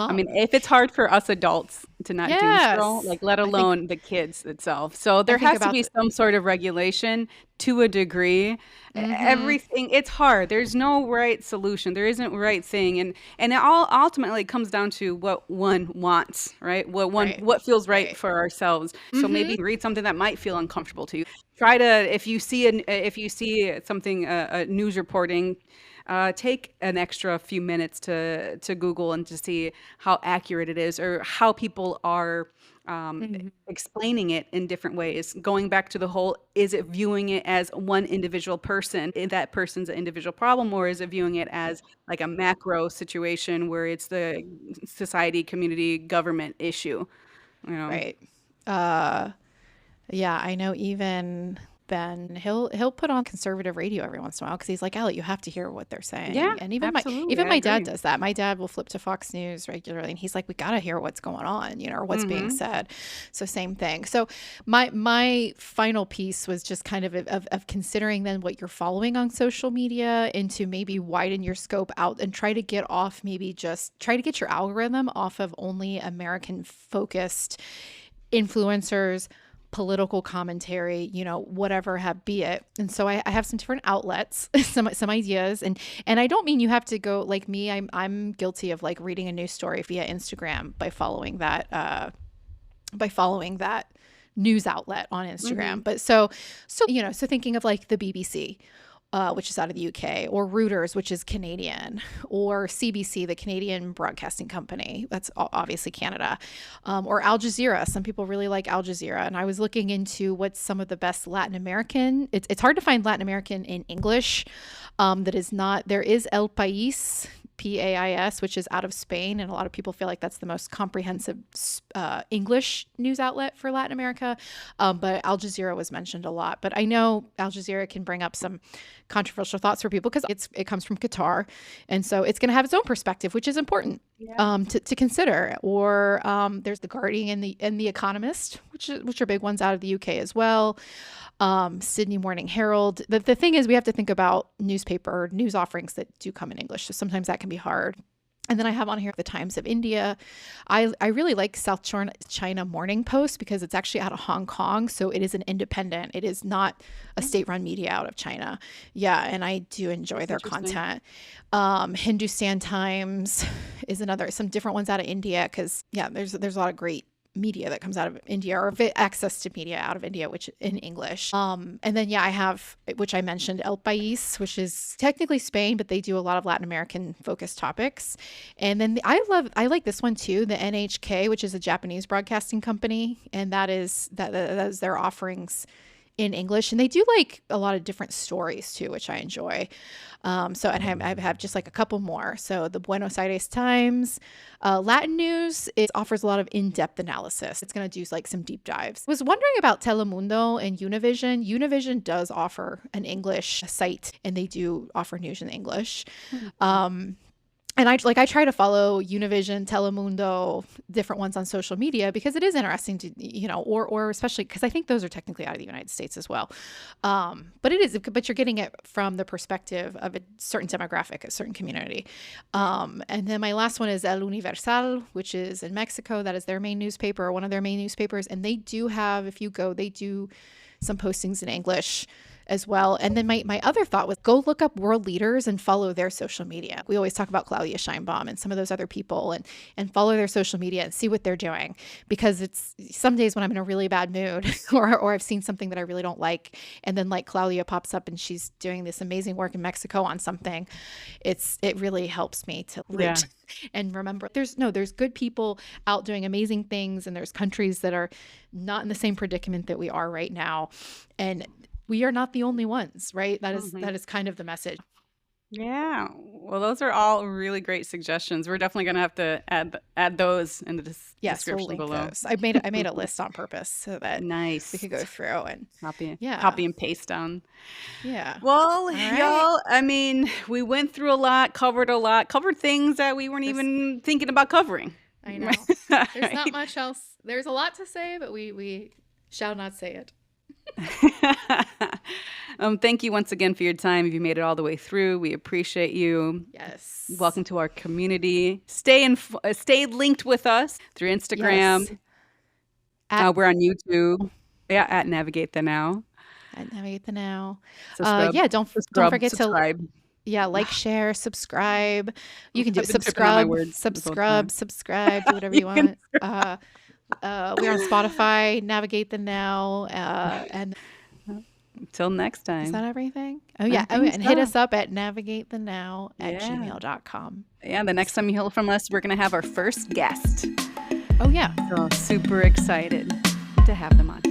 I mean, if it's hard for us adults to not doom scroll, Yes. like let alone the kids itself. So I there think has to about be some sort of regulation to a degree. Mhm. Everything, it's hard. There's no right solution. There isn't right thing. And it all ultimately comes down to what one wants, right? Right. What feels right Right. for ourselves. So Mhm. maybe read something that might feel uncomfortable to you. Try to, if you see something, a news reporting, take an extra few minutes to Google and to see how accurate it is or how people are Mhm. explaining it in different ways. Going back to the whole, is it viewing it as one individual person, that person's an individual problem, or is it viewing it as like a macro situation where it's the society, community, government issue? You know? Right. Uh Yeah, I know even Ben, he'll put on conservative radio every once in a while because he's like, Elliot, you have to hear what they're Yeah, saying. And absolutely. even I my dad agree. does that. My dad will flip to Fox News regularly and he's like, we gotta hear what's going on, or what's being Hmm. said. So same thing. So my final piece was just kind of considering then what you're following on social media and to maybe widen your scope out and try to get off maybe just try to get your algorithm off of only American focused influencers, political commentary, whatever have be it. And so I have some different outlets, some ideas, and I don't mean you have to go like me. I'm guilty of like reading a news story via Instagram by following that news outlet on Hmm. Instagram. But so thinking of like the BBC, which is out of the UK, or Reuters, which is Canadian, or CBC, the Canadian Broadcasting Company, that's obviously Canada, or Al Jazeera. Some people really like Al Jazeera. And I was looking into what's some of the best Latin American. It's hard to find Latin American in English. That is not, there is El Pais, PAIS, which is out of Spain. And a lot of people feel like that's the most comprehensive English news outlet for Latin America. But Al Jazeera was mentioned a lot. But I know Al Jazeera can bring up some controversial thoughts for people because it comes from Qatar. And so it's going to have its own perspective, which is important Yeah. to consider. Or there's The Guardian and the Economist, which are big ones out of the UK as well. Sydney Morning Herald. The thing is, we have to think about newspaper news offerings that do come in English. So sometimes that can be hard. And then I have on here the Times of India. I really like South China Morning Post because it's actually out of Hong Kong. So it is an independent. It is not a state-run media out of China. Yeah, and I do enjoy That's their interesting. content. Hindustan Times is another. Some different ones out of India because yeah, there's a lot of great media that comes out of India or access to media out of India, which in English. And then, yeah, I have, which I mentioned, El Pais, which is technically Spain, but they do a lot of Latin American focused topics. And then I like this one too, the NHK, which is a Japanese broadcasting company. And that is their offerings in English, and they do like a lot of different stories too, which I enjoy. So and I have just like a couple more. So the Buenos Aires Times, Latin news, it offers a lot of in-depth analysis. It's going to do like some deep dives. I was wondering about Telemundo and Univision. Univision does offer an English site, and they do offer news in English. Mhm. Um, and I try to follow Univision, Telemundo, different ones on social media because it is interesting to or especially because I think those are technically out of the United States as well. But you're getting it from the perspective of a certain demographic, a certain community. And then my last one is El Universal, which is in Mexico. That is their main newspaper, or one of their main newspapers, and they do have, if you go, they do some postings in English as well. And then my other thought was go look up world leaders and follow their social media. We always talk about Claudia Scheinbaum and some of those other people and follow their social media and see what they're doing. Because it's some days when I'm in a really bad mood or I've seen something that I really don't like. And then like Claudia pops up and she's doing this amazing work in Mexico on something. It really helps me to Yeah. root and remember there's good people out doing amazing things, and there's countries that are not in the same predicament that we are right now. And we are not the only ones, right? Mhm. That is kind of the message. Yeah. Well, those are all really great suggestions. We're definitely going to have to add those in the Yes, we'll description link below. those. I made a list on purpose so that we Nice. could go through and yeah. Copy and paste down. Yeah. Well, All right. y'all, I mean, we went through a lot, covered things that we weren't There's even thinking about covering. I know. There's not Right? much else. There's a lot to say, but we shall not say it. Thank you once again for your time. If you made it all the way through, we appreciate you. Yes. Welcome to our community. Stay linked with us through Instagram. Yes. We're on YouTube. Yeah, at Navigate the Now. At Navigate the Now. Yeah, don't forget subscribe. to like, share, subscribe. You can do subscribe, do whatever you want. We're on Spotify, Navigate the Now, and until next time. Is that everything? Oh yeah. And hit us up at navigatethenow@gmail.com. Yeah, the next time you hear from us, we're gonna have our first guest. Oh yeah. So super excited to have them on.